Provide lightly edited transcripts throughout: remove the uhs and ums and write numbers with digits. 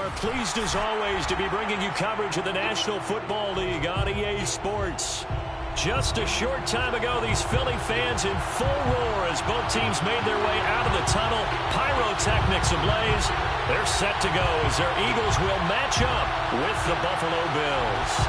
are pleased as always to be bringing you coverage of the National Football League on EA Sports. Just a short time ago, these Philly fans in full roar as both teams made their way out of the tunnel. Pyrotechnics ablaze. They're set to go as their Eagles will match up with the Buffalo Bills.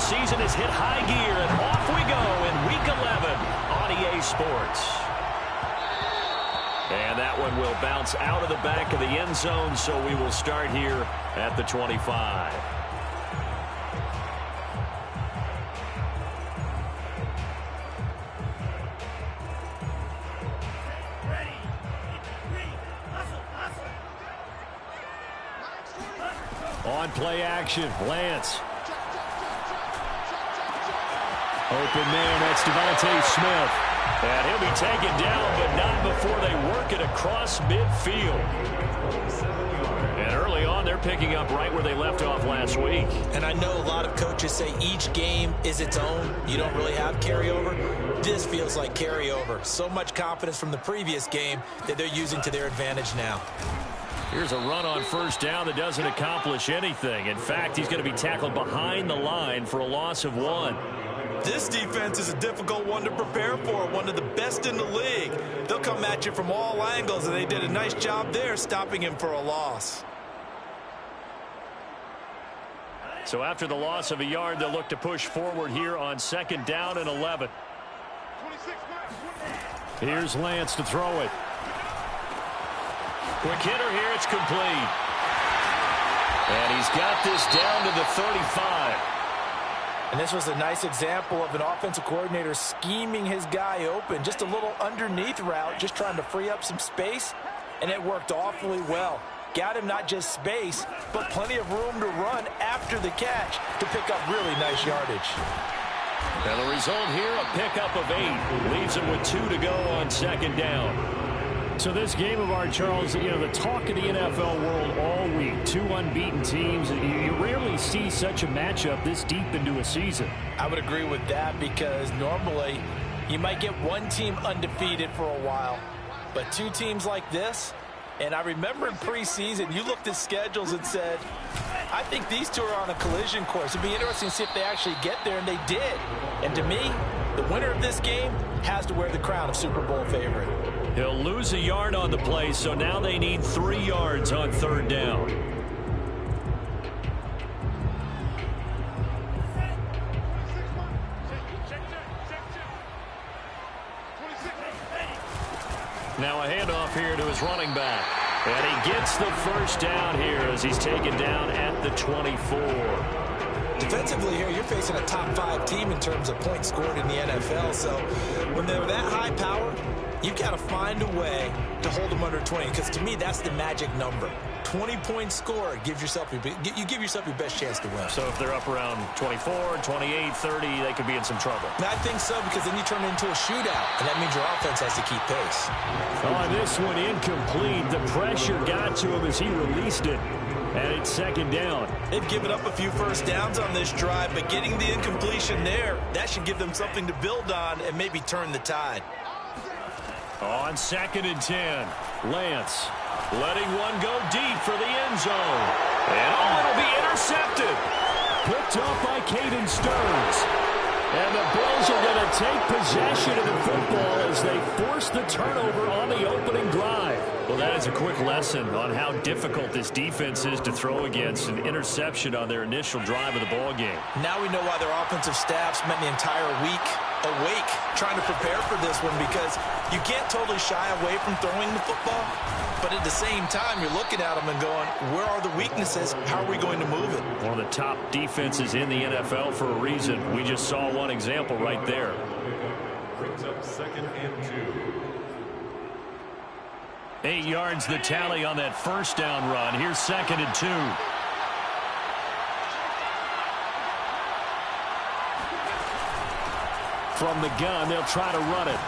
Season has hit high gear, and off we go in Week 11 on EA Sports. And that one will bounce out of the back of the end zone, so we will start here at the 25. On play action, Lance. Open man, that's Devontae Smith. And he'll be taken down, but not before they work it across midfield. And early on, they're picking up right where they left off last week. And I know a lot of coaches say each game is its own. You don't really have carryover. This feels like carryover. So much confidence from the previous game that they're using to their advantage now. Here's a run on first down that doesn't accomplish anything. In fact, he's going to be tackled behind the line for a loss of 1. This defense is a difficult one to prepare for, one of the best in the league. They'll come at you from all angles, and they did a nice job there stopping him for a loss. So after the loss of a yard, they'll look to push forward here on 2nd down and 11. Here's Lance to throw it. Quick hitter here, it's complete. And he's got this down to the 35. And this was a nice example of an offensive coordinator scheming his guy open. Just a little underneath route, just trying to free up some space, and it worked awfully well. Got him not just space, but plenty of room to run after the catch to pick up really nice yardage. And the result here, a pickup of 8. Leaves him with 2 to go on 2nd down. So this game of ours, Charles, you know, the talk of the NFL world all week. 2 unbeaten teams. You rarely see such a matchup this deep into a season. I would agree with that because normally you might get one team undefeated for a while. But 2 teams like this, and I remember in preseason, you looked at schedules and said, I think these 2 are on a collision course. It'd be interesting to see if they actually get there, and they did. And to me, the winner of this game has to wear the crown of Super Bowl favorite. He'll lose a yard on the play, so now they need 3 yards on 3rd down. Now a handoff here to his running back. And he gets the first down here as he's taken down at the 24. Defensively here, you're facing a top 5 team in terms of points scored in the NFL. So when they're that high power, you've got to find a way to hold them under 20, because to me, that's the magic number. 20 points scored, you give yourself your best chance to win. So if they're up around 24, 28, 30, they could be in some trouble. I think so, because then you turn it into a shootout, and that means your offense has to keep pace. Oh, this one incomplete. The pressure got to him as he released it. And it's 2nd down. They've given up a few first downs on this drive, but getting the incompletion there, that should give them something to build on and maybe turn the tide. On 2nd and 10, Lance letting one go deep for the end zone. And it'll be intercepted. Picked off by Caden Stearns. And the Bills are going to take possession of the football as they force the turnover on the opening drive. Well, that is a quick lesson on how difficult this defense is to throw against. An interception on their initial drive of the ball game. Now we know why their offensive staff spent the entire week awake trying to prepare for this one, because you can't totally shy away from throwing the football, but at the same time you're looking at them and going, where are the weaknesses? How are we going to move it? One of the top defenses in the NFL for a reason. We just saw one example right there. Brings up 2nd and 2. 8 yards the tally on that first down run. Here's 2nd and 2. From the gun, they'll try to run it.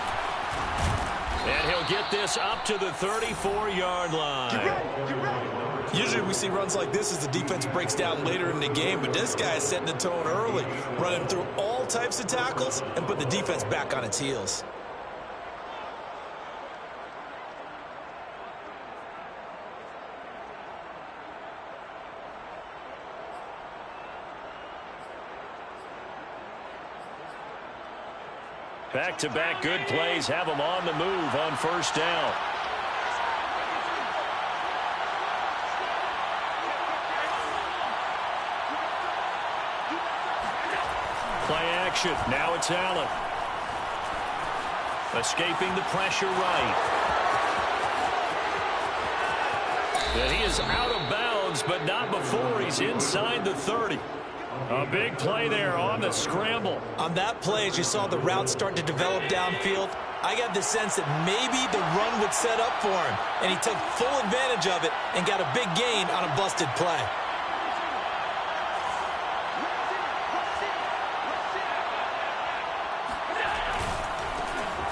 And he'll they'll get this up to the 34-yard line. Usually we see runs like this as the defense breaks down later in the game, but this guy is setting the tone early, running through all types of tackles and put the defense back on its heels. Back-to-back good plays have them on the move on first down. Play action. Now it's Allen. Escaping the pressure right. And he is out of bounds, but not before he's inside the 30. A big play there on the scramble. On that play, as you saw the route start to develop downfield, I got the sense that maybe the run would set up for him, and he took full advantage of it and got a big gain on a busted play.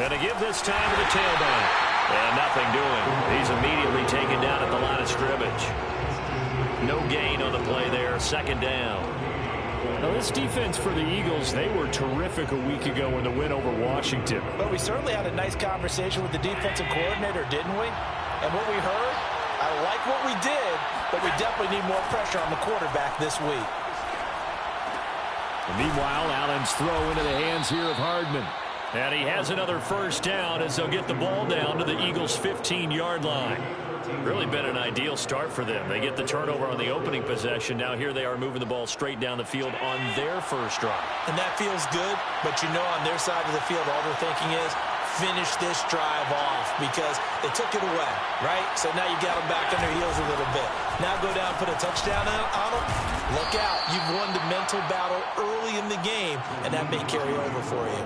And to give this time to the tailback. And nothing doing. He's immediately taken down at the line of scrimmage. No gain on the play there. Second down. Now, this defense for the Eagles, they were terrific a week ago in the win over Washington. But we certainly had a nice conversation with the defensive coordinator, didn't we? And what we heard, I like what we did, but we definitely need more pressure on the quarterback this week. And meanwhile, Allen's throw into the hands here of Hardman. And he has another first down as they'll get the ball down to the Eagles' 15-yard line. Really been an ideal start for them. They get the turnover on the opening possession. Now here they are moving the ball straight down the field on their first drive. And that feels good, but you know on their side of the field, all they're thinking is finish this drive off because they took it away, right? So now you got them back on their heels a little bit. Now go down, put a touchdown on them. Look out. You've won the mental battle early in the game, and that may carry over for you.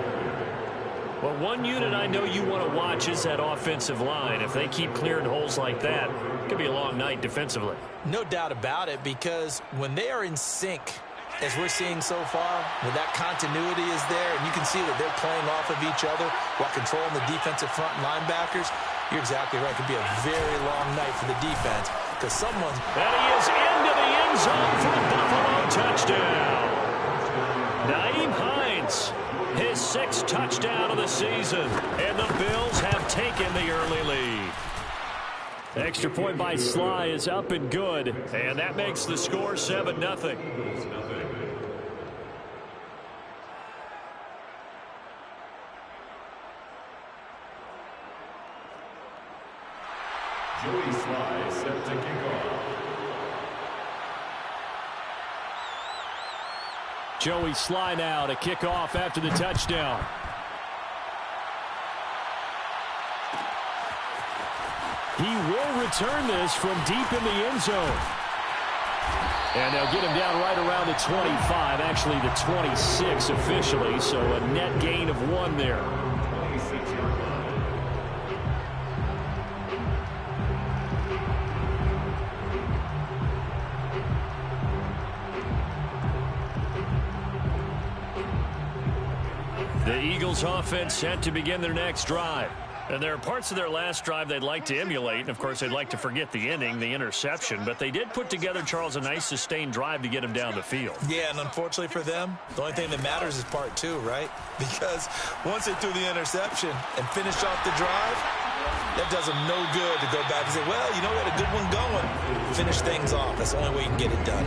Well, one unit I know you want to watch is that offensive line. If they keep clearing holes like that, it could be a long night defensively. No doubt about it, because when they are in sync, as we're seeing so far, when that continuity is there, and you can see that they're playing off of each other while controlling the defensive front linebackers, you're exactly right. It could be a very long night for the defense because someone's... And he is into the end zone for the Buffalo touchdown. Nyheim Hines. His 6th touchdown of the season. And the Bills have taken the early lead. Extra point by Sly is up and good. And that makes the score 7-0. Joey Sly set to kick off. Joey Sly now to kick off after the touchdown. He will return this from deep in the end zone. And they'll get him down right around the 25, actually the 26 officially, so a net gain of 1 there. The Eagles offense set to begin their next drive. And there are parts of their last drive they'd like to emulate. And, of course, they'd like to forget the ending, the interception. But they did put together, Charles, a nice sustained drive to get him down the field. Yeah, and unfortunately for them, the only thing that matters is part 2, right? Because once they threw the interception and finished off the drive, that does them no good to go back and say, well, you know, we had a good one going. Finish things off. That's the only way you can get it done.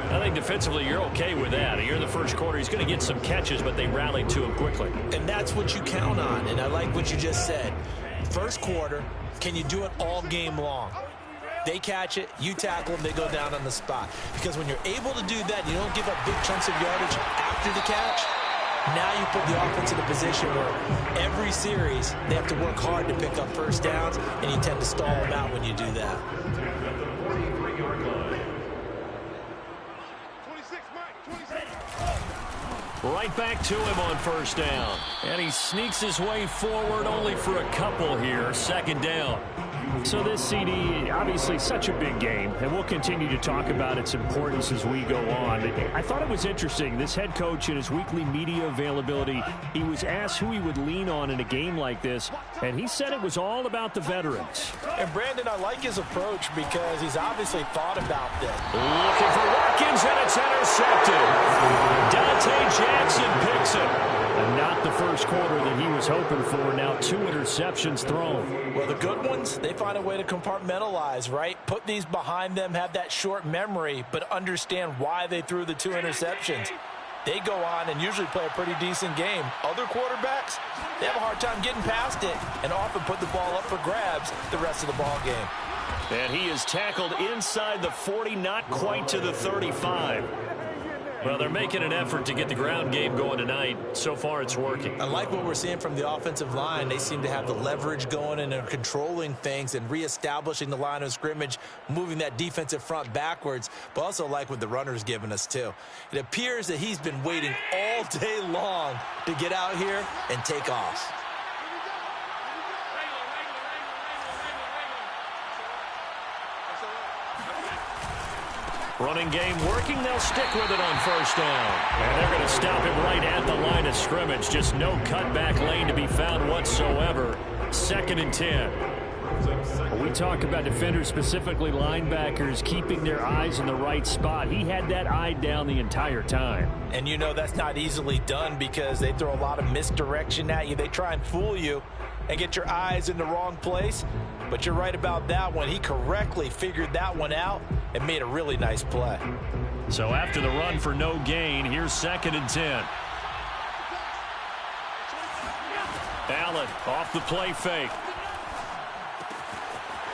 I think defensively you're okay with that. Here in the first quarter, he's going to get some catches, but they rallied to him quickly. And that's what you count on, and I like what you just said. First quarter, can you do it all game long? They catch it, you tackle them, they go down on the spot. Because when you're able to do that, you don't give up big chunks of yardage after the catch, now you put the offense in a position where every series they have to work hard to pick up first downs, and you tend to stall them out when you do that. Right back to him on first down. And he sneaks his way forward only for a couple here. Second down. So this CD, obviously such a big game, and we'll continue to talk about its importance as we go on. I thought it was interesting. This head coach in his weekly media availability, he was asked who he would lean on in a game like this, and he said it was all about the veterans. And Brandon, I like his approach because he's obviously thought about this. Looking for Watkins, and it's intercepted. Dante Jackson picks it. And not the first quarter that he was hoping for. Now 2 interceptions thrown. Well, the good ones, they find a way to compartmentalize, right? Put these behind them, have that short memory, but understand why they threw the 2 interceptions. They go on and usually play a pretty decent game. Other quarterbacks, they have a hard time getting past it and often put the ball up for grabs the rest of the ball game. And he is tackled inside the 40, not quite to the 35. Well, they're making an effort to get the ground game going tonight. So far, it's working. I like what we're seeing from the offensive line. They seem to have the leverage going and are controlling things and reestablishing the line of scrimmage, moving that defensive front backwards, but also like what the runner's giving us, too. It appears that he's been waiting all day long to get out here and take off. Running game working. They'll stick with it on first down. And they're going to stop him right at the line of scrimmage. Just no cutback lane to be found whatsoever. 2nd and 10. We talk about defenders, specifically linebackers, keeping their eyes in the right spot. He had that eye down the entire time. And you know that's not easily done because they throw a lot of misdirection at you. They try and fool you and get your eyes in the wrong place. But you're right about that one. He correctly figured that one out and made a really nice play. So after the run for no gain, here's 2nd and 10. Allen off the play fake.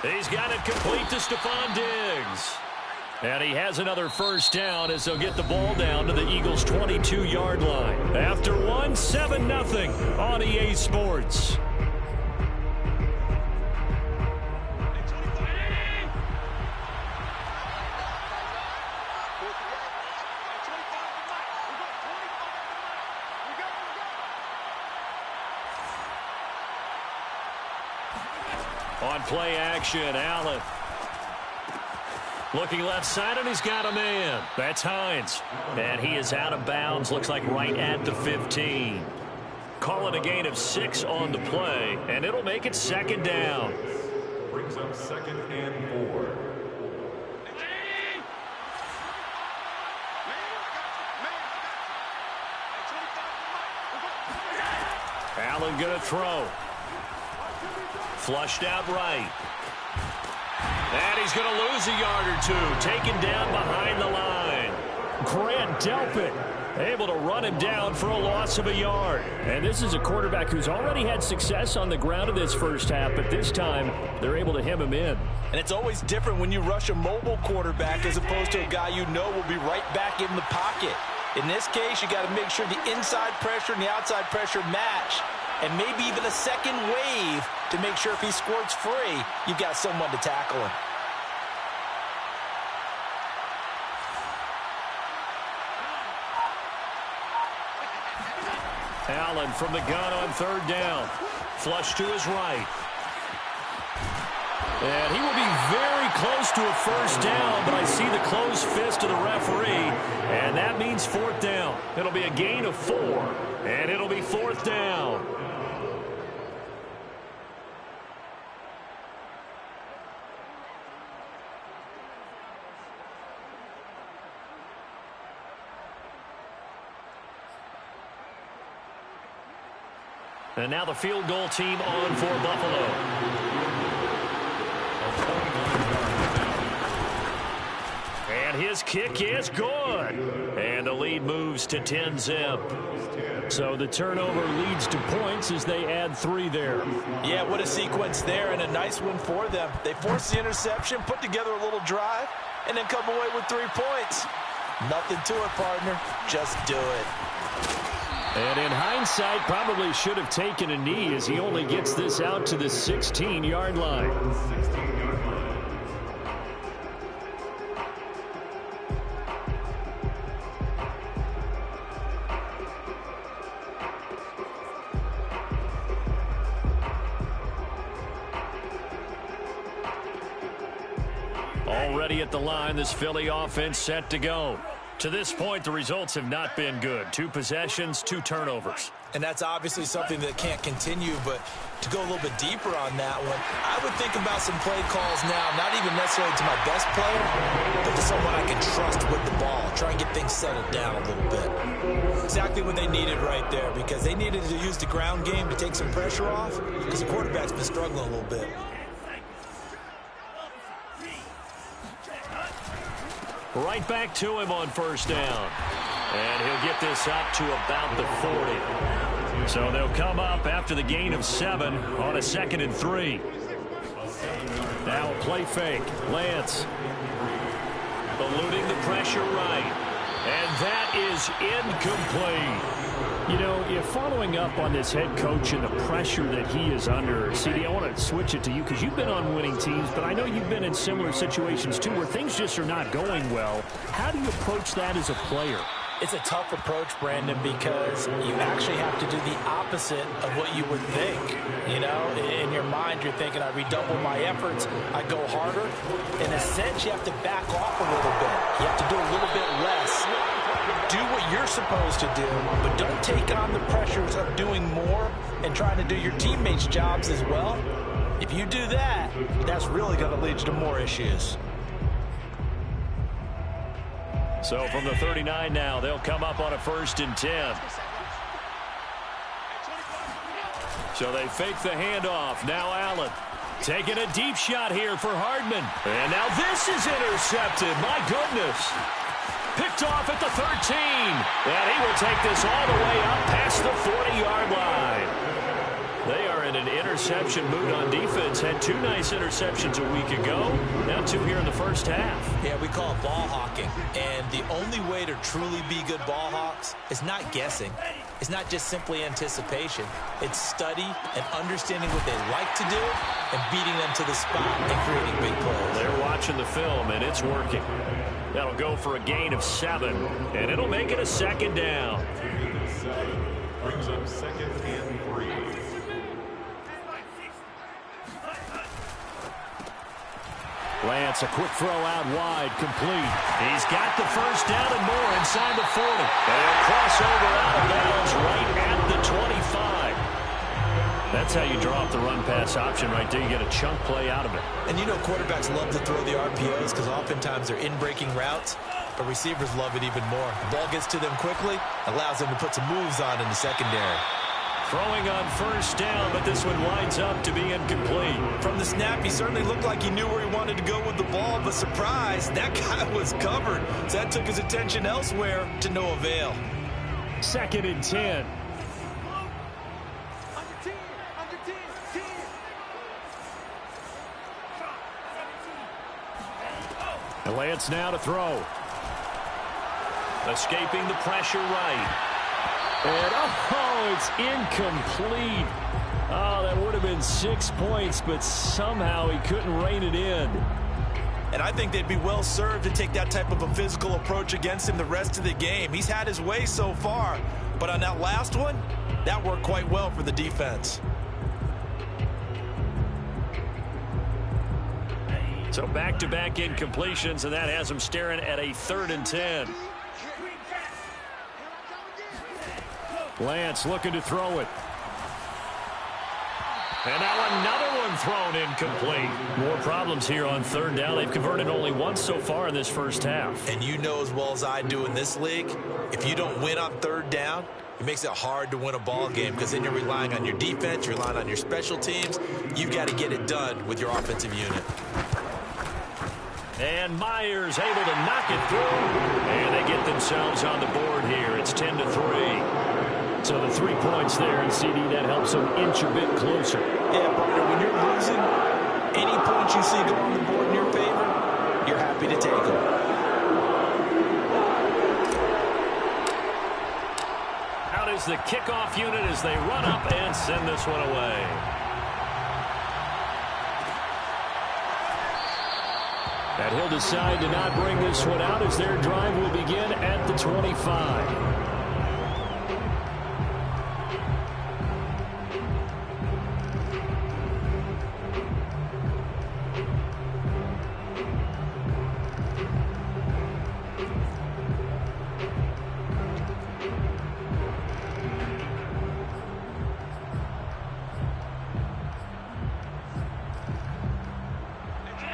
He's got it complete to Stephon Diggs. And he has another first down as they'll get the ball down to the Eagles' 22-yard line. After one, 7-0 on EA Sports. On play action, Allen. Looking left side, and he's got a man. That's Hines. And he is out of bounds, looks like right at the 15. Call it a gain of 6 on the play, and it'll make it 2nd down. Brings up 2nd and 4. Allen gonna throw. Flushed out right. And he's going to lose a yard or 2. Taken down behind the line. Grant Delpit able to run him down for a loss of a yard. And this is a quarterback who's already had success on the ground in this first half, but this time they're able to hem him in. And it's always different when you rush a mobile quarterback as opposed to a guy you know will be right back in the pocket. In this case, you got to make sure the inside pressure and the outside pressure match, and maybe even a second wave to make sure if he squirts free, you've got someone to tackle him. Allen from the gun on 3rd down. Flush to his right. And he will be very close to a first down, but I see the closed fist of the referee, and that means 4th down. It'll be a gain of 4, and it'll be 4th down. And now the field goal team on for Buffalo. And his kick is good. And the lead moves to 10-zip. So the turnover leads to points as they add 3 there. Yeah, what a sequence there, and a nice one for them. They force the interception, put together a little drive, and then come away with 3 points. Nothing to it, partner. Just do it. And in hindsight, probably should have taken a knee as he only gets this out to the 16-yard line. Already at the line, this Philly offense set to go. To this point, the results have not been good. 2 possessions, 2 turnovers. And that's obviously something that can't continue, but to go a little bit deeper on that one, I would think about some play calls now, not even necessarily to my best player, but to someone I can trust with the ball. Try and get things settled down a little bit. Exactly what they needed right there, because they needed to use the ground game to take some pressure off, because the quarterback's been struggling a little bit. Right back to him on first down. And he'll get this up to about the 40. So they'll come up after the gain of 7 on a 2nd and 3. Now a play fake. Lance eluding the pressure right. And that is incomplete. You know, if following up on this head coach and the pressure that he is under, CD, I want to switch it to you because you've been on winning teams, but I know you've been in similar situations too where things just are not going well. How do you approach that as a player? It's a tough approach, Brandon, because you actually have to do the opposite of what you would think. You know, in your mind, you're thinking, I redouble my efforts, I go harder. In a sense, you have to back off a little bit. You have to do a little bit less. Do what you're supposed to do, but don't take on the pressures of doing more and trying to do your teammates' jobs as well. If you do that, that's really going to lead you to more issues. So from the 39 now, they'll come up on a 1st and 10. So they fake the handoff. Now Allen taking a deep shot here for Hardman. And now this is intercepted. My goodness. Picked off at the 13. And he will take this all the way up past the 40-yard line. They are in an interception mood on defense. Had 2 nice interceptions a week ago. Now 2 here in the first half. Yeah, we call it ball hawking. And the only way to truly be good ball hawks is not guessing. It's not just simply anticipation. It's study and understanding what they like to do and beating them to the spot and creating big plays. They're watching the film, and it's working. That'll go for a gain of 7, and it'll make it a 2nd down. Brings up 2nd and 3. Lance, a quick throw out wide, complete. He's got the first down and more inside the 40. And he'll cross over out of bounds right at the 25. That's how you draw up the run-pass option right there. You get a chunk play out of it. And you know quarterbacks love to throw the RPOs because oftentimes they're in-breaking routes, but receivers love it even more. The ball gets to them quickly, allows them to put some moves on in the secondary. Throwing on first down, but this one winds up to be incomplete. From the snap, he certainly looked like he knew where he wanted to go with the ball, but surprise, that guy was covered. So that took his attention elsewhere to no avail. 2nd and 10. And Lance now to throw. Escaping the pressure right. And, oh, it's incomplete. Oh, that would have been 6 points, but somehow he couldn't rein it in. And I think they'd be well served to take that type of a physical approach against him the rest of the game. He's had his way so far, but on that last one, that worked quite well for the defense. So back-to-back incompletions, and that has him staring at a 3rd and 10. Lance looking to throw it. And now another one thrown incomplete. More problems here on 3rd down. They've converted only once so far in this first half. And you know as well as I do in this league, if you don't win on 3rd down, it makes it hard to win a ball game because then you're relying on your defense, you're relying on your special teams. You've got to get it done with your offensive unit. And Myers able to knock it through. And they get themselves on the board here. It's 10-3. So the 3 points there, and CD, that helps them inch a bit closer. Yeah, partner, when you're losing, any points you see go on the board in your favor, you're happy to take them. Out is the kickoff unit as they run up and send this one away. And he'll decide to not bring this one out as their drive will begin at the 25.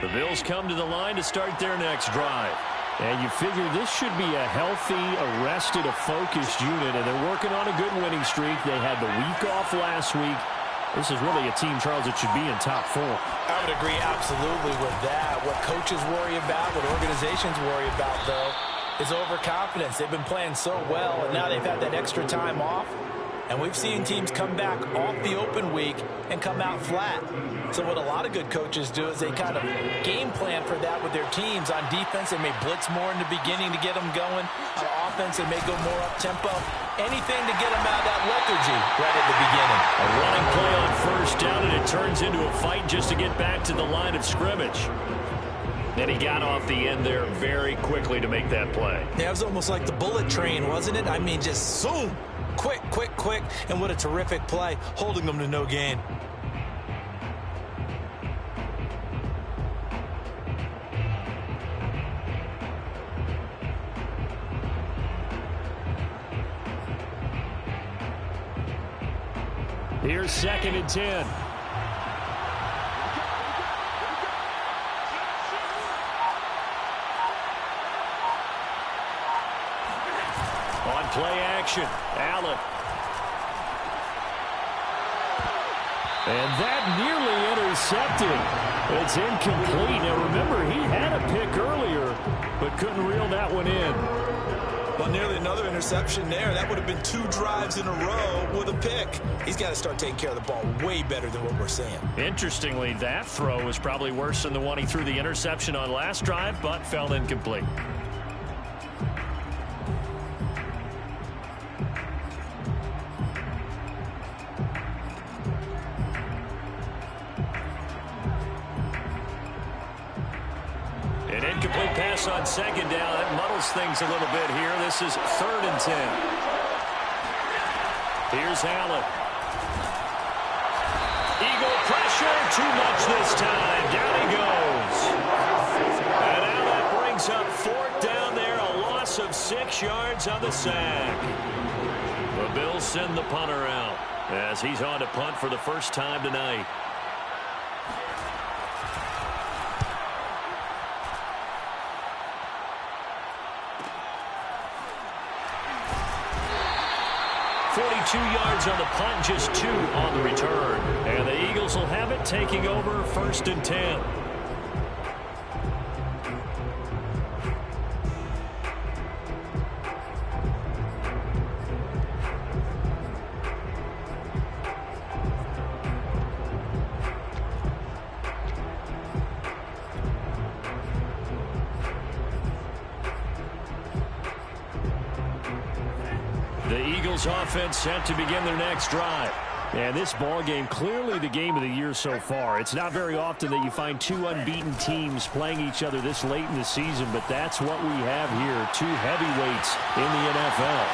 The Bills come to the line to start their next drive. And you figure this should be a healthy, arrested, a focused unit, and they're working on a good winning streak. They had the week off last week. This is really a team, Charles, that should be in top form. I would agree absolutely with that. What coaches worry about, what organizations worry about, though, is overconfidence. They've been playing so well, and now they've had that extra time off. And we've seen teams come back off the open week and come out flat. So what a lot of good coaches do is they kind of game plan for that with their teams. On defense, they may blitz more in the beginning to get them going. On offense, they may go more up-tempo. Anything to get them out of that lethargy right at the beginning. A running play on first down, and it turns into a fight just to get back to the line of scrimmage. And he got off the end there very quickly to make that play. Yeah, it was almost like the bullet train, wasn't it? I mean, just zoom. Quick, quick, quick, and what a terrific play, holding them to no gain. Here's 2nd and 10. On play action, Allen. And that nearly intercepted. It's incomplete. Now remember, he had a pick earlier, but couldn't reel that one in. Well, nearly another interception there. That would have been 2 drives in a row with a pick. He's got to start taking care of the ball way better than what we're seeing. Interestingly, that throw was probably worse than the one he threw the interception on last drive, but fell incomplete. An incomplete pass on 2nd down. That muddles things a little bit here. This is 3rd and 10. Here's Allen. Eagle pressure. Too much this time. Down he goes. And Allen brings up 4th down there. A loss of 6 yards on the sack. The Bills send the punter out as he's on to punt for the first time tonight. Yards on the punt, just 2 on the return. And the Eagles will have it, taking over 1st and 10. The Eagles offense set to begin their next drive. And this ball game, clearly the game of the year so far. It's not very often that you find 2 unbeaten teams playing each other this late in the season, but that's what we have here, 2 heavyweights in the NFL.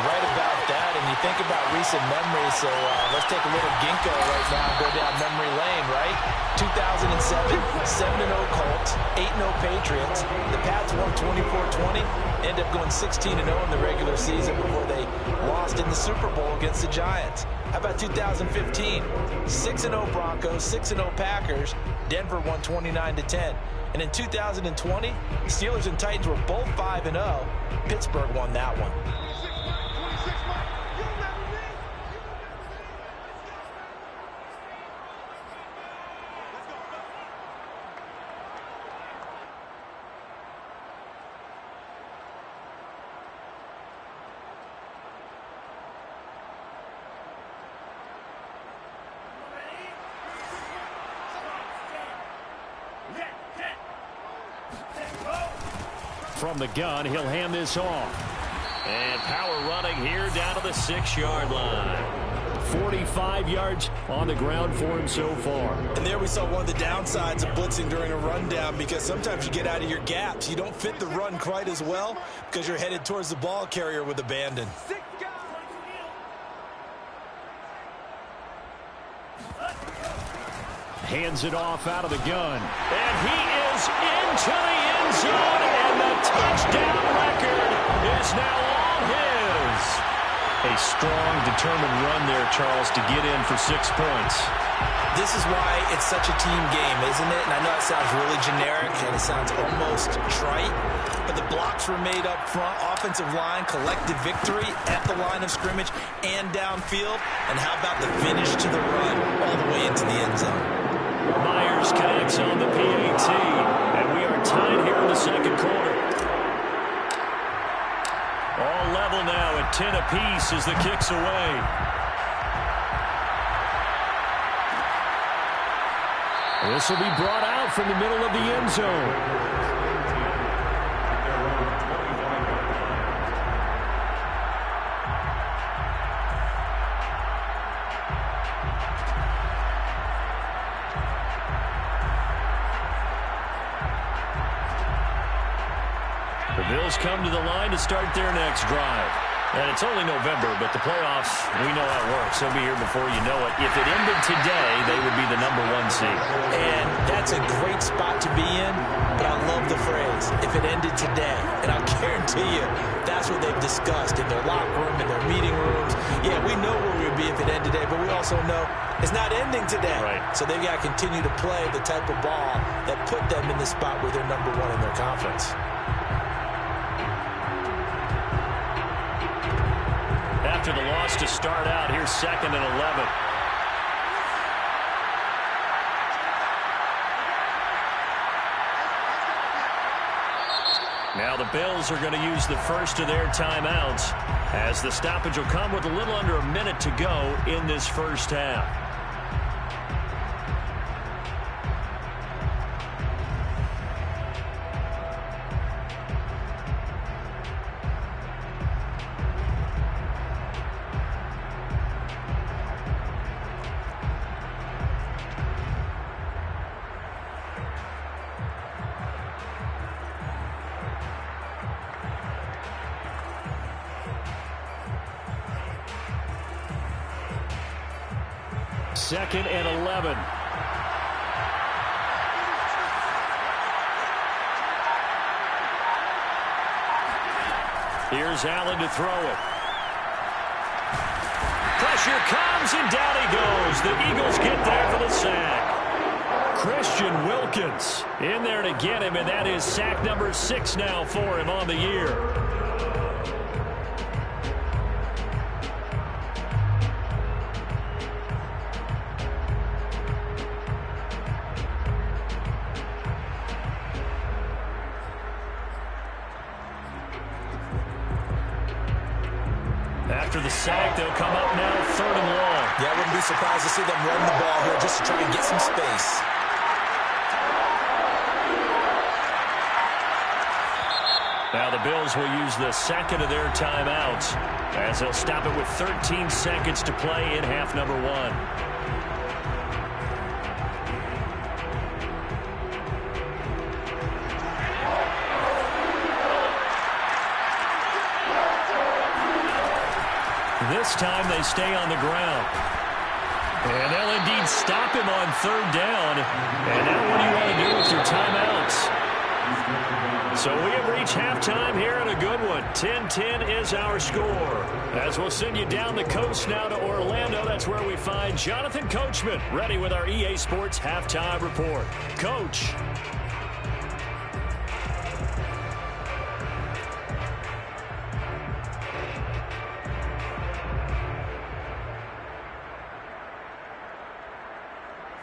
Right about that, and you think about recent memories, so let's take a little ginkgo right now and go down memory lane, right? 2007, 7-0 Colts, 8-0 Patriots. The Pats won 24-20, ended up going 16-0 in the regular season before they lost in the Super Bowl against the Giants. How about 2015? 6-0 Broncos, 6-0 Packers. Denver won 29-10. And in 2020, Steelers and Titans were both 5-0. Pittsburgh won that one. From the gun, he'll hand this off. And power running here down to the 6-yard line. 45 yards on the ground for him so far. And there we saw one of the downsides of blitzing during a rundown, because sometimes you get out of your gaps. You don't fit the run quite as well because you're headed towards the ball carrier with abandon. Hands it off out of the gun. And he is into the end zone, and the touchdown record is now all his. A strong, determined run there, Charles, to get in for 6 points. This is why it's such a team game, isn't it? And I know it sounds really generic and it sounds almost trite, but the blocks were made up front, offensive line, collective victory at the line of scrimmage and downfield. And how about the finish to the run all the way into the end zone? Myers connects on the PAT, and we are tied here in the second quarter. All level now at 10 apiece as the kick's away. This will be brought out from the middle of the end zone. The Bills come to the line to start their next drive. And it's only November, but the playoffs, we know how it works. They'll be here before you know it. If it ended today, they would be the #1 seed. And that's a great spot to be in, but I love the phrase, if it ended today. And I'll guarantee you, that's what they've discussed in their locker room, in their meeting rooms. Yeah, we know where we'd be if it ended today, but we also know it's not ending today. Right. So they've got to continue to play the type of ball that put them in the spot where they're #1 in their conference. After the loss to start out, here's 2nd and 11. Now the Bills are going to use the first of their timeouts as the stoppage will come with a little under a minute to go in this first half. Second and 11. Here's Allen to throw it. Pressure comes, and down he goes. The Eagles get there for the sack. Christian Wilkins in there to get him, and that is sack number 6 now for him on the year. After the sack, they'll come up now 3rd and long. Yeah, I wouldn't be surprised to see them run the ball here just to try and get some space. Now the Bills will use the second of their timeouts as they'll stop it with 13 seconds to play in half number 1. This time they stay on the ground. And they'll indeed stop him on 3rd down. And now what do you want to do with your timeouts? So we have reached halftime here in a good one. 10-10 is our score. As we'll send you down the coast now to Orlando, that's where we find Jonathan Coachman ready with our EA Sports Halftime Report. Coach.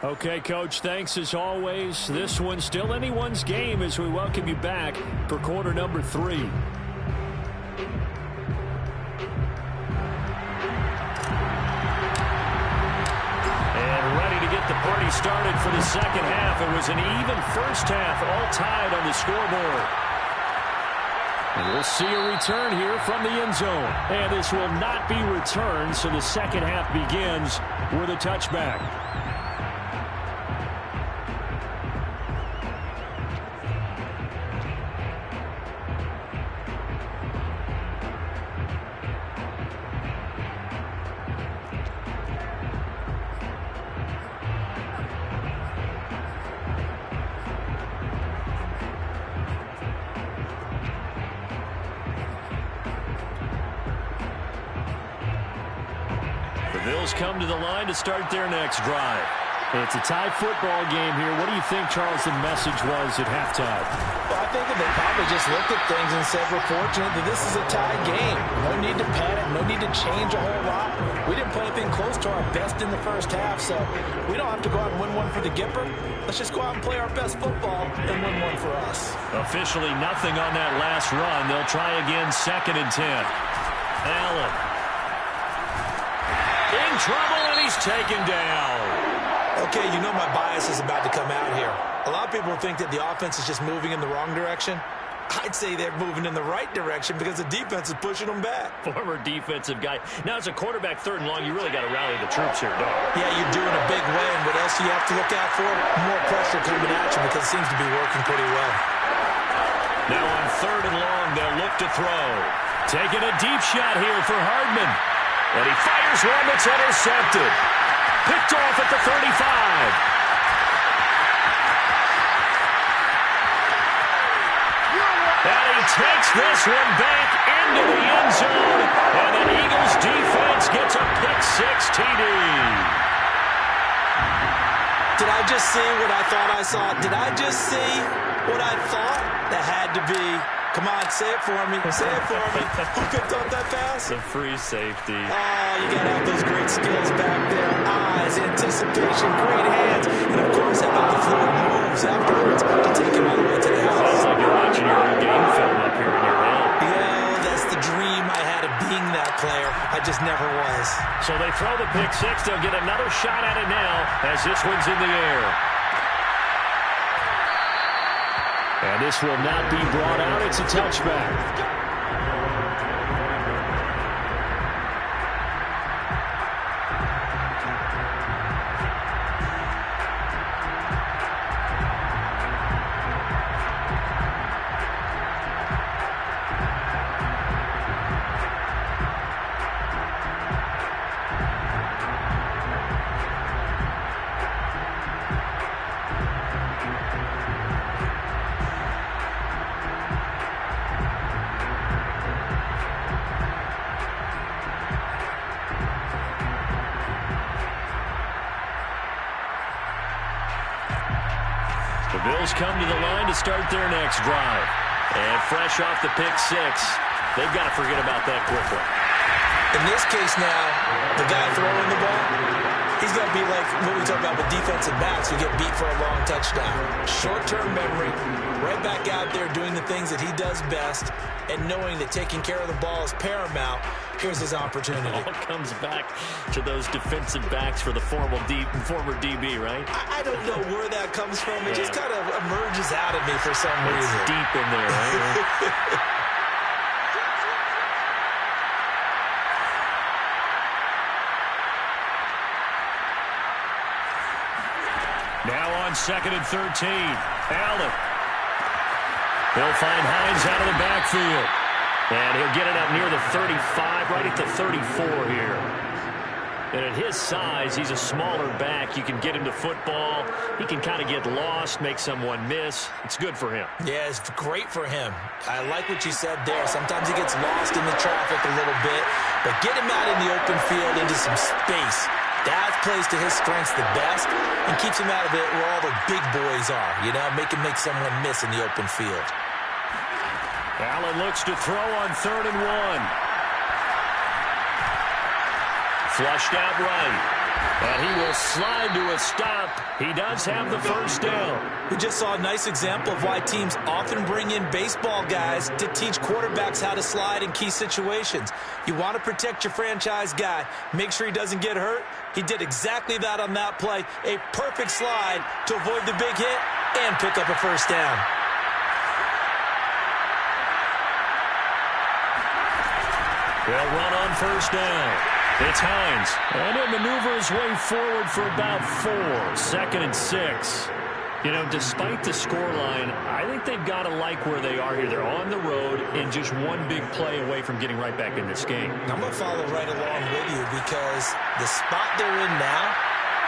Okay, Coach, thanks as always. This one's still anyone's game as we welcome you back for quarter number 3. And ready to get the party started for the second half. It was an even first half, all tied on the scoreboard. And we'll see a return here from the end zone. And this will not be returned, so the second half begins with a touchback. Bills come to the line to start their next drive. It's a tie football game here. What do you think, Charles, the message was at halftime? Well, I think that they probably just looked at things and said, we're fortunate that this is a tie game. No need to panic. No need to change a whole lot. We didn't play anything close to our best in the first half, so we don't have to go out and win one for the Gipper. Let's just go out and play our best football and win one for us. Officially nothing on that last run. They'll try again, 2nd and 10. Allen. In trouble, and he's taken down. Okay, you know my bias is about to come out here. A lot of people think that the offense is just moving in the wrong direction. I'd say they're moving in the right direction because the defense is pushing them back. Former defensive guy. Now, as a quarterback, 3rd and long, you really got to rally the troops here, don't you? Yeah, you're doing a big way, and what else do you have to look out for? More pressure coming at you because it seems to be working pretty well. Now on 3rd and long, they'll look to throw. Taking a deep shot here for Hardman. And he fires one that's intercepted. Picked off at the 35. And he takes this one back into the end zone. And the Eagles defense gets a pick-6 TD. Did I just see what I thought I saw? Did I just see what I thought? That had to be. Come on, say it for me. Say it for me. Who picked up that pass? The free safety. Oh, you got to have those great skills back there. Eyes, anticipation, great hands. And, of course, how about the fluid moves afterwards to take him all the way to the house. Sounds like you're watching your own game film up here in your head. Yeah, that's the dream I had of being that player. I just never was. So they throw the pick-6. They'll get another shot at it now as this one's in the air. And this will not be brought out. It's a touchback. The Bills come to the line to start their next drive. And fresh off the pick-6, they've got to forget about that quickly. In this case now, the guy throwing the ball, he's going to be like what we talk about with defensive backs who get beat for a long touchdown. Short-term memory, right back out there doing the things that he does best, and knowing that taking care of the ball is paramount. Here's his opportunity. It all comes back to those defensive backs for the former DB, right? I don't know where that comes from. It just kind of emerges out of me for some reason. It's deep in there, right? Now on 2nd and 13, Allen. He'll find Hines out of the backfield. And he'll get it up near the 35, right at the 34 here. And at his size, he's a smaller back. You can get him to football. He can kind of get lost, make someone miss. It's good for him. Yeah, it's great for him. I like what you said there. Sometimes he gets lost in the traffic a little bit. But get him out in the open field into some space. That plays to his strengths the best and keeps him out of it where all the big boys are. You know, make someone miss in the open field. Allen looks to throw on 3rd and 1. Flushed out right. And he will slide to a stop. He does have the first down. We just saw a nice example of why teams often bring in baseball guys to teach quarterbacks how to slide in key situations. You want to protect your franchise guy. Make sure he doesn't get hurt. He did exactly that on that play. A perfect slide to avoid the big hit and pick up a first down. They'll run on first down. It's Hines. And he'll maneuver his way forward for about 4. 2nd and 6. You know, despite the scoreline, I think they've got to like where they are here. They're on the road and just one big play away from getting right back in this game. I'm going to follow right along with you because the spot they're in now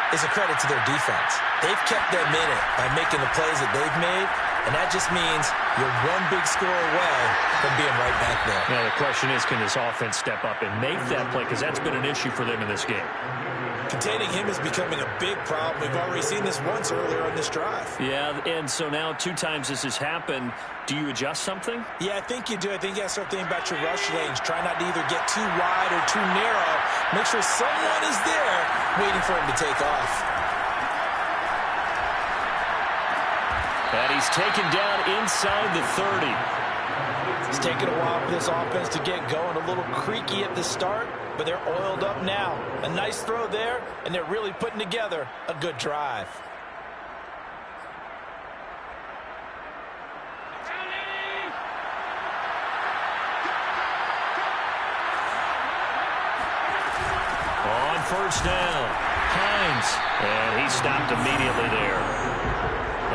is a credit to their defense. They've kept them in it by making the plays that they've made, and that just means you're one big score away from being right back there. Now, the question is, can this offense step up and make that play? Because that's been an issue for them in this game. Containing him is becoming a big problem. We've already seen this once earlier on this drive. Yeah, and so now 2 times this has happened. Do you adjust something? Yeah, I think you do. I think you got to start thinking about your rush lanes. Try not to either get too wide or too narrow. Make sure someone is there waiting for him to take off. And he's taken down inside the 30. It's taken a while for this offense to get going. A little creaky at the start, but they're oiled up now. A nice throw there, and they're really putting together a good drive. On first down, Hines. And he stopped immediately there.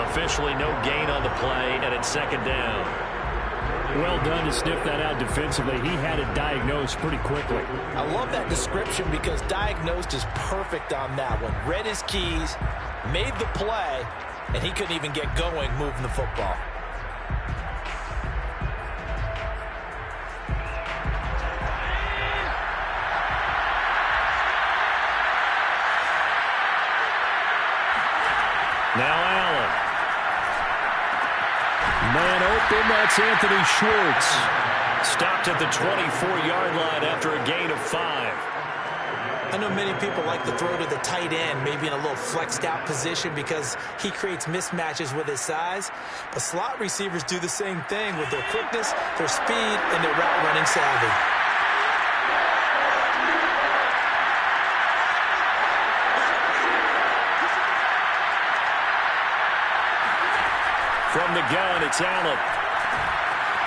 Officially no gain on the play, and it's second down. Well done to sniff that out defensively. He had it diagnosed pretty quickly. I love that description because diagnosed is perfect on that one. Read his keys, made the play, and he couldn't even get going moving the football. Now Allen. Man open, that's Anthony Schwartz. Stopped at the 24-yard line after a gain of 5. I know many people like to throw to the tight end, maybe in a little flexed out position because he creates mismatches with his size. But slot receivers do the same thing with their quickness, their speed, and their route running savvy. From the gun, it's Allen.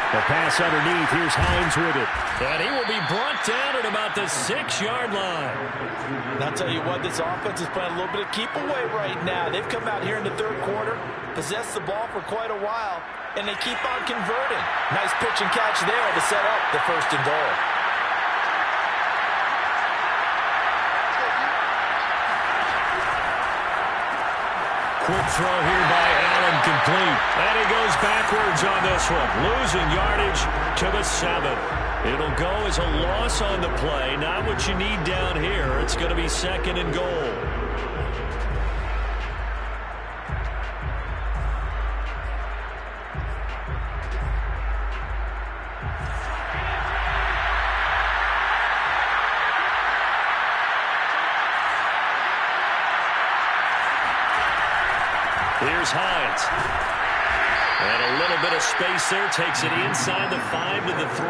The pass underneath. Here's Hines with it. And he will be brought down at about the 6-yard line. And I'll tell you what, this offense is playing a little bit of keep away right now. They've come out here in the third quarter, possessed the ball for quite a while, and they keep on converting. Nice pitch and catch there to set up the first and goal. Quick throw here by Allen, complete. And he goes backwards on this one, losing yardage to the 7. It'll go as a loss on the play. Not what you need down here. It's going to be second and goal. Here's Hines. And a little bit of space there. Takes it inside the 5 to the 3.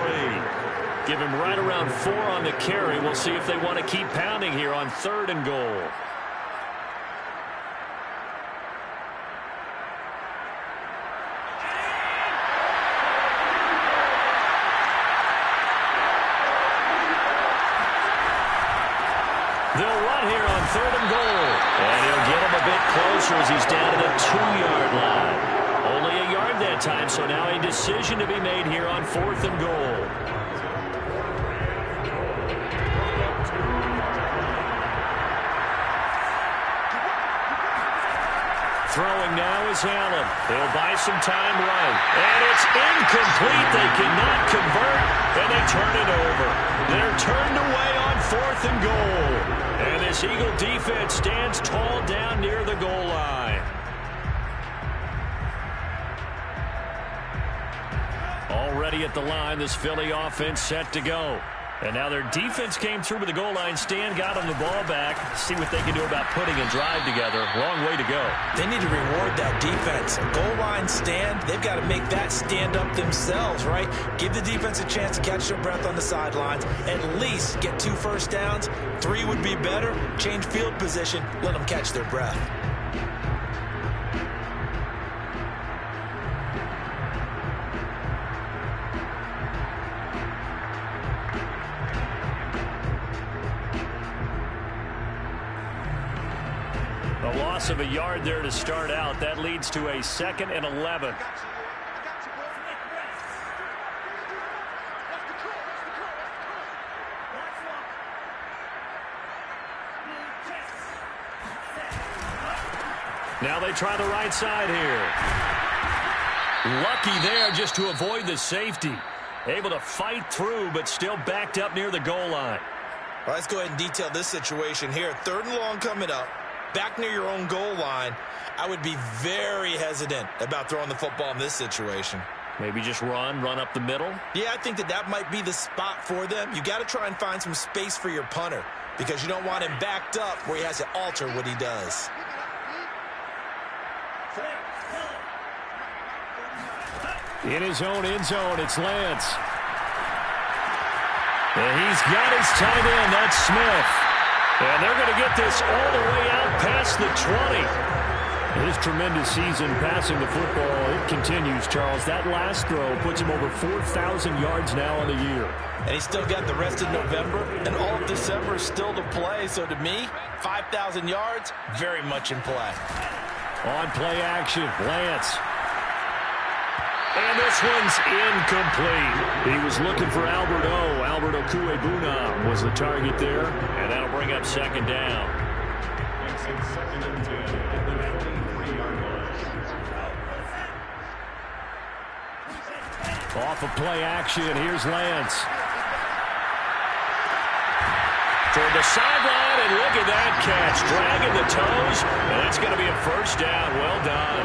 Give him right around 4 on the carry. We'll see if they want to keep pounding here on third and goal. They'll run here on third and goal. And he'll get him a bit closer as he's down to the 2-yard line. Only a yard that time, so now a decision to be made here on fourth and goal. Throwing now is Allen. They'll buy some time right. And it's incomplete. They cannot convert, and they turn it over. They're turned away on fourth and goal. And this Eagle defense stands tall down near the goal line. Already at the line, this Philly offense set to go. And now their defense came through with the goal line stand, got them the ball back. See what they can do about putting a drive together. Long way to go. They need to reward that defense. A goal line stand, they've got to make that stand up themselves, right? Give the defense a chance to catch their breath on the sidelines. At least get 2 first downs. 3 would be better. Change field position. Let them catch their breath. A loss of a yard there to start out. That leads to a 2nd and 11. Now they try the right side here. Lucky there just to avoid the safety. Able to fight through, but still backed up near the goal line. All right, let's go ahead and detail this situation here. 3rd and long coming up, back near your own goal line. I would be very hesitant about throwing the football in this situation. Maybe just run up the middle? Yeah, I think that might be the spot for them. You got to try and find some space for your punter because you don't want him backed up where he has to alter what he does. In his own end zone, it's Lance. And he's got his tight end. That's Smith. And they're going to get this all the way out past the 20. His tremendous season passing the football, it continues, Charles. That last throw puts him over 4,000 yards now on the year. And he's still got the rest of November, and all of December is still to play. So to me, 5,000 yards, very much in play. On play action, Lance. And this one's incomplete. He was looking for Albert O. Albert Okuebuna was the target there. And that'll bring up 2nd down. Next in 2nd and 10 at the 23-yard line. Off of play action, here's Lance. Toward the sideline, and look at that catch. Dragging the toes, and that's going to be a 1st down. Well done.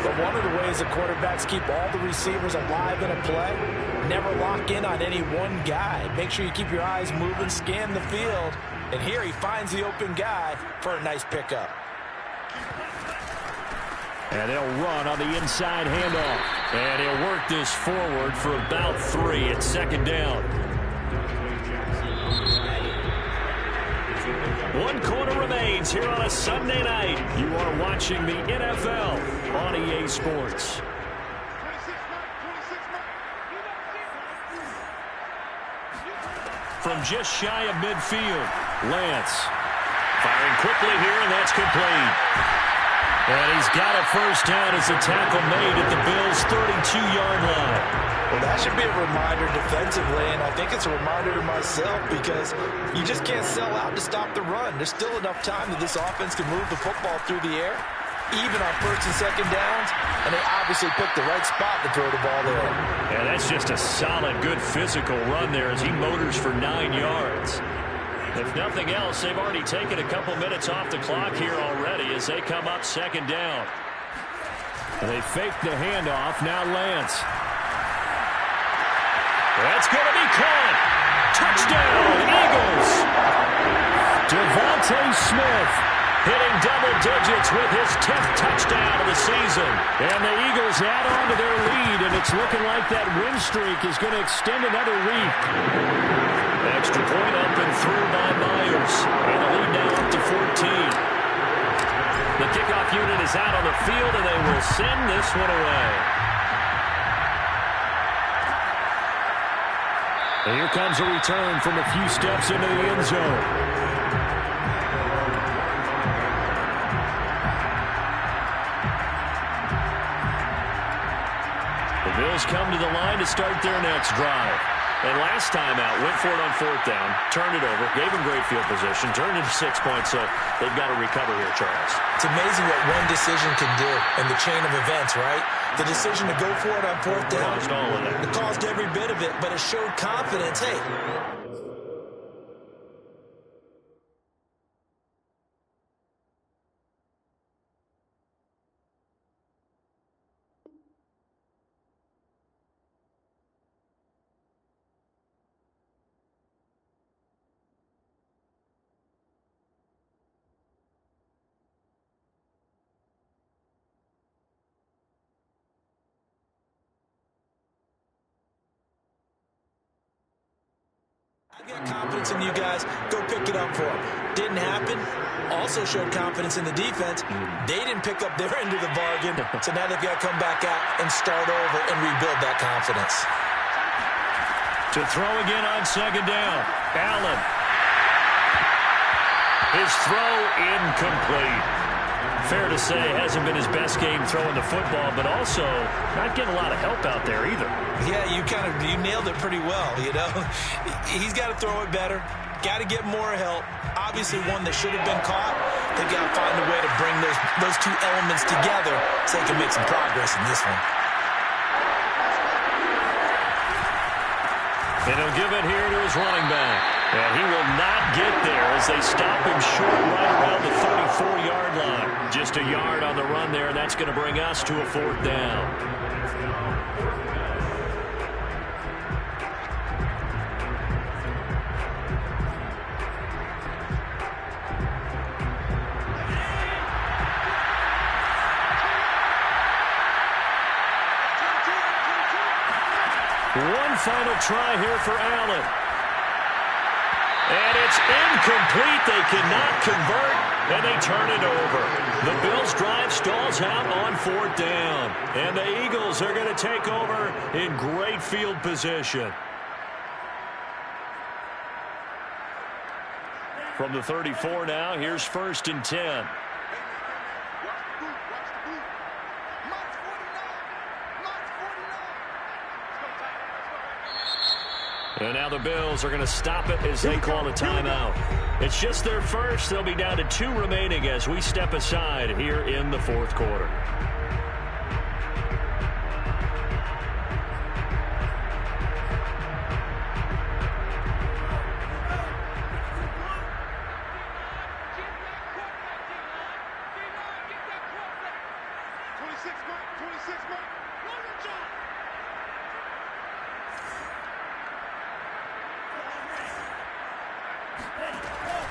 But one of the ways the quarterbacks keep all the receivers alive in a play, never lock in on any one guy. Make sure you keep your eyes moving, scan the field. And here he finds the open guy for a nice pickup. And they'll run on the inside handoff. And he'll work this forward for about 3 at 2nd down. 1 quarter remains here on a Sunday night. You are watching the NFL on EA Sports. From just shy of midfield, Lance firing quickly here, and that's complete. And he's got a 1st down as the tackle made at the Bills' 32-yard line. Well, that should be a reminder defensively, and I think it's a reminder to myself because you just can't sell out to stop the run. There's still enough time that this offense can move the football through the air, even on 1st and 2nd downs, and they obviously picked the right spot to throw the ball there. Yeah, that's just a solid, good physical run there as he motors for 9 yards. If nothing else, they've already taken a couple minutes off the clock here already as they come up 2nd down. They fake the handoff. Now Lance. That's going to be caught. Touchdown, Eagles. Devontae Smith hitting double digits with his 10th touchdown of the season. And the Eagles add on to their lead, and it's looking like that win streak is going to extend another week. Extra point up and through by Myers. And the lead now up to 14. The kickoff unit is out on the field, and they will send this one away. And here comes a return from a few steps into the end zone. The Bills come to the line to start their next drive. And last time out, went for it on 4th down, turned it over, gave them great field position, turned into 6 points, so they've got to recover here, Charles. It's amazing what one decision can do in the chain of events, right? The decision to go for it on 4th down, Caused all of that. it caused every bit of it, but it showed confidence. Hey, I got confidence in you guys. Go pick it up for them. Didn't happen. Also showed confidence in the defense. They didn't pick up their end of the bargain, so now they've got to come back out and start over and rebuild that confidence. To throw again on 2nd down. Allen. His throw incomplete. Fair to say, hasn't been his best game throwing the football, but also not getting a lot of help out there either. Yeah, you nailed it pretty well, you know. He's got to throw it better. Got to get more help. Obviously one that should have been caught, They've got to find a way to bring those two elements together so they can make some progress in this one. And he'll give it here to his running back. And he will not get there as they stop him short right around the 34-yard line. Just a yard on the run there, and that's going to bring us to a 4th down. One final try here for Allen. And it's incomplete. They cannot convert, and they turn it over. The Bills' drive stalls out on 4th down. And the Eagles are going to take over in great field position. From the 34 now, here's 1st and 10. And now the Bills are going to stop it as they call a timeout. It's just their first. They'll be down to 2 remaining as we step aside here in the 4th quarter.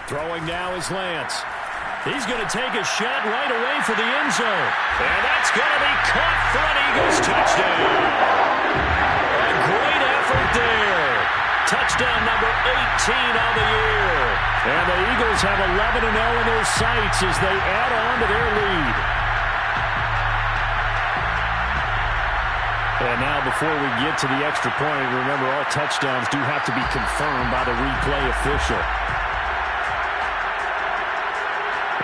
Throwing now is Lance. He's going to take a shot right away for the end zone. And that's going to be caught for an Eagles touchdown. A great effort there. Touchdown number 18 on the year. And the Eagles have 11-0 in their sights as they add on to their lead. And now before we get to the extra point, remember all touchdowns do have to be confirmed by the replay official.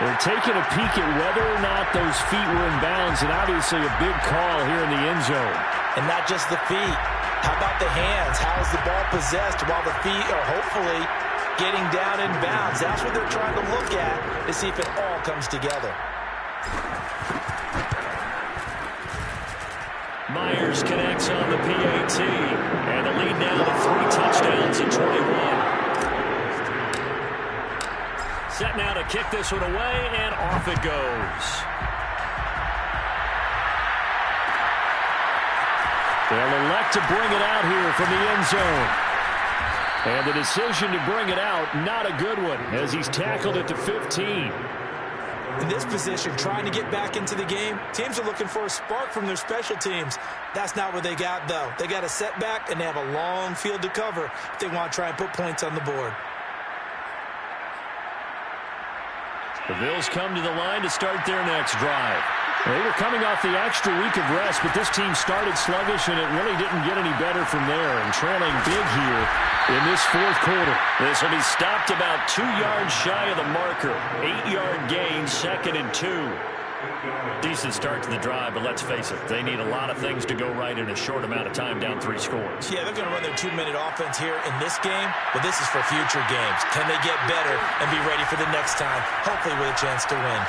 They're taking a peek at whether or not those feet were in bounds, and obviously a big call here in the end zone. And not just the feet. How about the hands? How is the ball possessed while the feet are hopefully getting down in bounds? That's what they're trying to look at to see if it all comes together. Myers connects on the PAT, and the lead now to 3 touchdowns in 21. Set now to kick this one away, and off it goes. They'll elect to bring it out here from the end zone. And the decision to bring it out, not a good one, as he's tackled at the 15. In this position, trying to get back into the game, teams are looking for a spark from their special teams. That's not what they got, though. They got a setback, and they have a long field to cover if they want to try and put points on the board. The Bills come to the line to start their next drive. They were coming off the extra week of rest, but this team started sluggish, and it really didn't get any better from there. And trailing big here in this 4th quarter. This will be stopped about 2 yards shy of the marker. 8-yard gain, 2nd and 2. Decent start to the drive, but let's face it, they need a lot of things to go right in a short amount of time, down 3 scores. Yeah, they're going to run their 2-minute offense here in this game, but this is for future games. Can they get better and be ready for the next time, hopefully with a chance to win?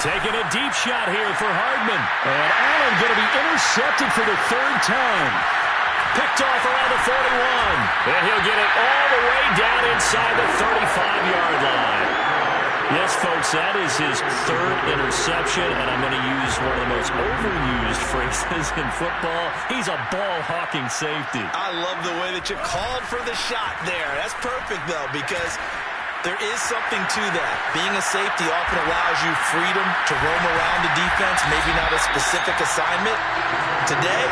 Taking a deep shot here for Hardman. And Allen going to be intercepted for the 3rd time. Picked off around the 41. And he'll get it all the way down inside the 35-yard line. Yes, folks, that is his 3rd interception, and I'm going to use one of the most overused phrases in football. He's a ball-hawking safety. I love the way that you called for the shot there. That's perfect, though, because there is something to that. Being a safety often allows you freedom to roam around the defense, maybe not a specific assignment. Today,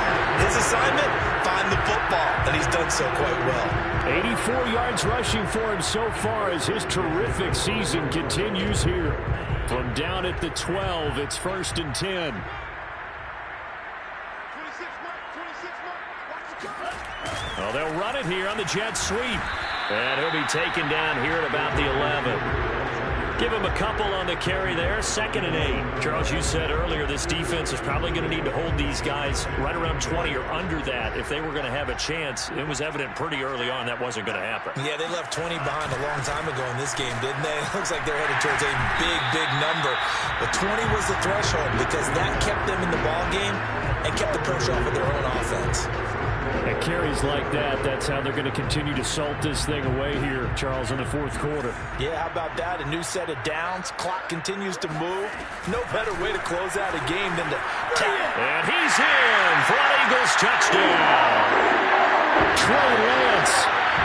his assignment, find the football, and he's done so quite well. 84 yards rushing for him so far as his terrific season continues here. From down at the 12, it's 1st and 10. Well, they'll run it here on the jet sweep. And he'll be taken down here at about the 11. Give him a couple on the carry there. 2nd and 8. Charles, you said earlier this defense is probably going to need to hold these guys right around 20 or under that if they were going to have a chance. It was evident pretty early on that wasn't going to happen. Yeah, they left 20 behind a long time ago in this game, didn't they? It looks like they're headed towards a big, big number. But 20 was the threshold because that kept them in the ball game and kept the pressure off of their own offense. And carries like that, that's how they're going to continue to salt this thing away here, Charles, in the 4th quarter. Yeah, how about that? A new set of downs. Clock continues to move. No better way to close out a game than to tap. And he's in for an Eagles touchdown. Trey Lance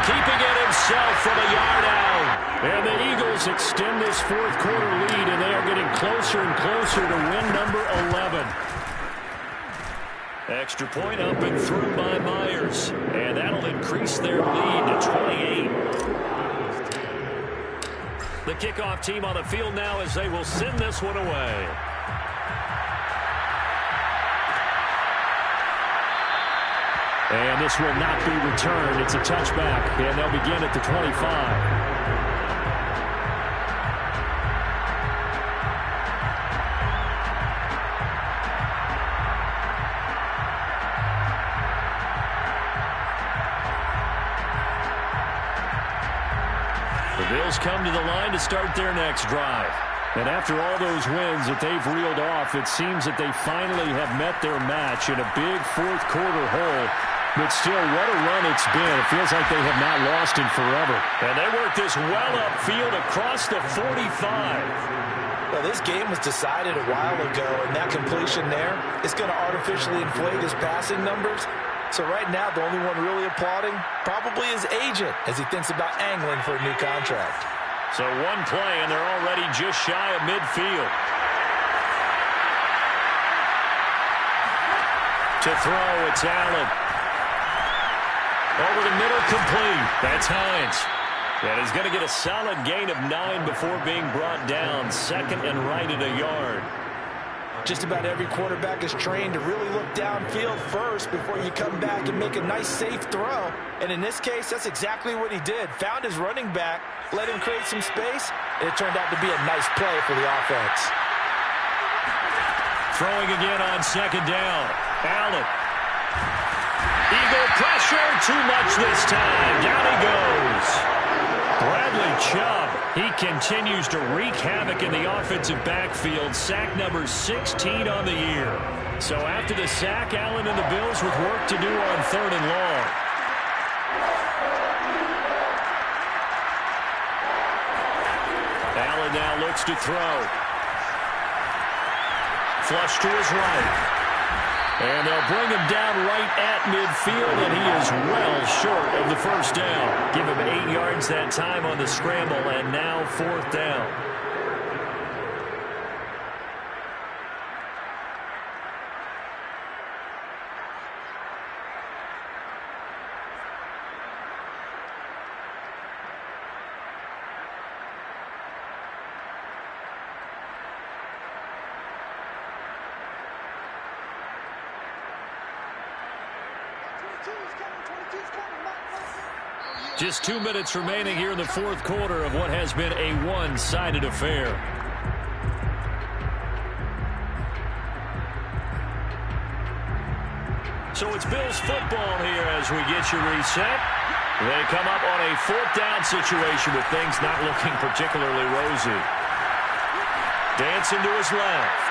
keeping it himself from a yard out. And the Eagles extend this 4th quarter lead, and they are getting closer and closer to win number 11. Extra point up and through by Myers. And that'll increase their lead to 28. The kickoff team on the field now as they will send this one away. And this will not be returned. It's a touchback. And they'll begin at the 25. Bills come to the line to start their next drive. And after all those wins that they've reeled off, it seems that they finally have met their match in a big 4th quarter hole. But still, what a run it's been. It feels like they have not lost in forever. And they work this well upfield across the 45. Well, this game was decided a while ago, and that completion there is going to artificially inflate his passing numbers. So right now, the only one really applauding probably his agent as he thinks about angling for a new contract. So one play, and they're already just shy of midfield. To throw, it's Allen. Over the middle, complete. That's Hines. And he's going to get a solid gain of 9 before being brought down. 2nd and right at a yard. Just about every quarterback is trained to really look downfield first before you come back and make a nice, safe throw. And in this case, that's exactly what he did. Found his running back, let him create some space, and it turned out to be a nice play for the offense. Throwing again on 2nd down. Allen. Eagle pressure, too much this time. Down he goes. Bradley Chubb, he continues to wreak havoc in the offensive backfield. Sack number 16 on the year. So after the sack, Allen and the Bills with work to do on 3rd and long. Allen now looks to throw. Flush to his right. And they'll bring him down right at midfield, and he is well short of the 1st down. Give him 8 yards that time on the scramble, and now 4th down. Just 2 minutes remaining here in the 4th quarter of what has been a one-sided affair. So it's Bills football here as we get you reset. They come up on a 4th down situation with things not looking particularly rosy. Dancing to his left.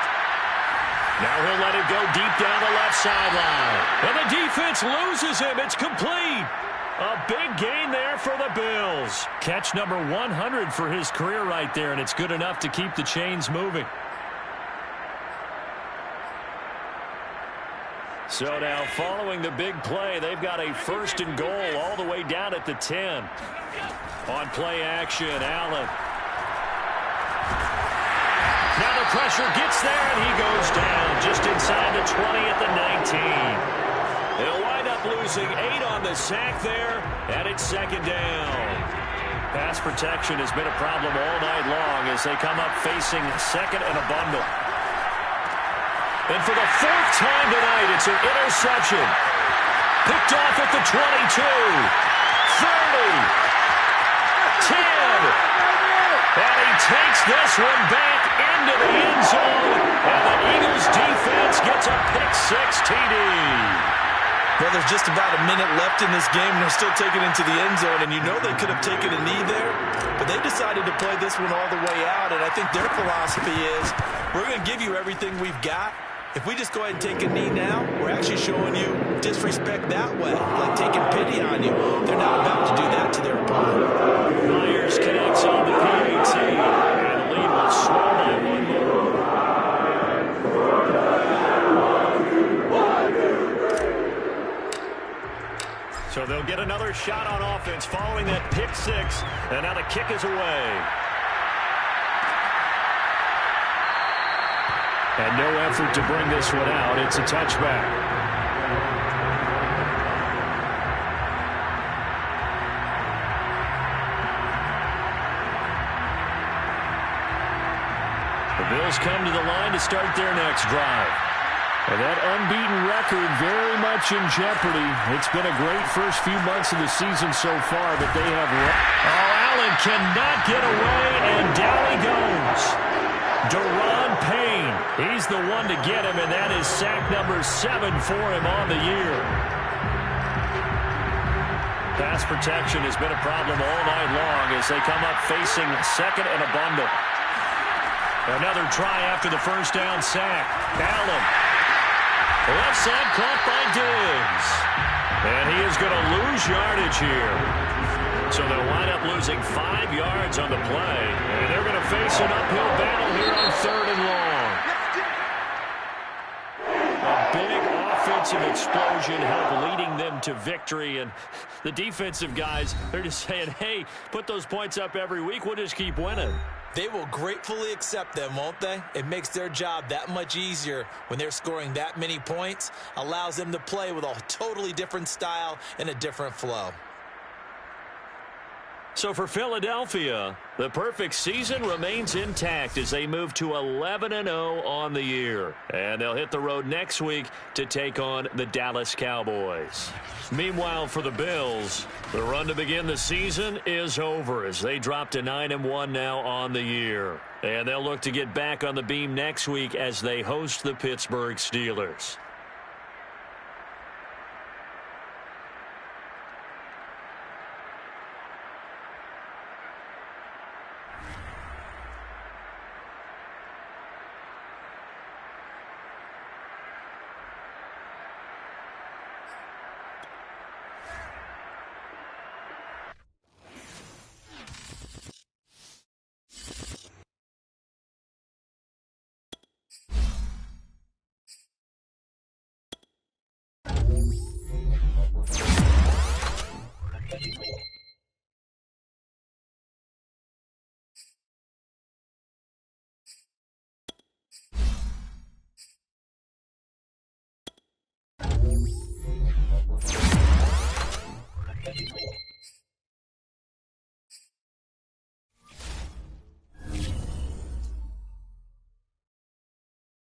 Now he'll let it go deep down the left sideline. And the defense loses him. It's complete. A big gain there for the Bills. Catch number 100 for his career right there, and it's good enough to keep the chains moving. So now following the big play, they've got a 1st and goal all the way down at the 10. On play action, Allen. Now the pressure gets there, and he goes down just inside the 20 at the 19. They'll wind up losing 8 on the sack there, and it's 2nd down. Pass protection has been a problem all night long as they come up facing 2nd and a bundle. And for the 4th time tonight, it's an interception. Picked off at the 22, 30, 10. And he takes this one back into the end zone. And the Eagles defense gets a pick-6 TD. Well, there's just about a minute left in this game, and they're still taking it into the end zone. And you know they could have taken a knee there, but they decided to play this one all the way out. And I think their philosophy is, we're going to give you everything we've got. If we just go ahead and take a knee now, we're actually showing you disrespect that way, like taking pity on you. They're not about to do that to their opponent. Myers connects on the PAT, and the lead will slow by one more. So they'll get another shot on offense following that pick-6, and now the kick is away. And no effort to bring this one out. It's a touchback. The Bills come to the line to start their next drive. And that unbeaten record very much in jeopardy. It's been a great first few months of the season so far, but they have... Oh, Allen cannot get away, and down he goes. Daron Payne, he's the one to get him, and that is sack number 7 for him on the year. Pass protection has been a problem all night long as they come up facing second and a bundle. Another try after the first down sack. Allen. Left side caught by Diggs. And he is going to lose yardage here. So they'll wind up losing 5 yards on the play. And they're going to face an uphill battle here on 3rd and long. A big offensive explosion helped leading them to victory. And the defensive guys, they're just saying, hey, put those points up every week. We'll just keep winning. They will gratefully accept them, won't they? It makes their job that much easier when they're scoring that many points. Allows them to play with a totally different style and a different flow. So for Philadelphia, the perfect season remains intact as they move to 11-0 on the year. And they'll hit the road next week to take on the Dallas Cowboys. Meanwhile, for the Bills, the run to begin the season is over as they drop to 9-1 now on the year. And they'll look to get back on the beam next week as they host the Pittsburgh Steelers.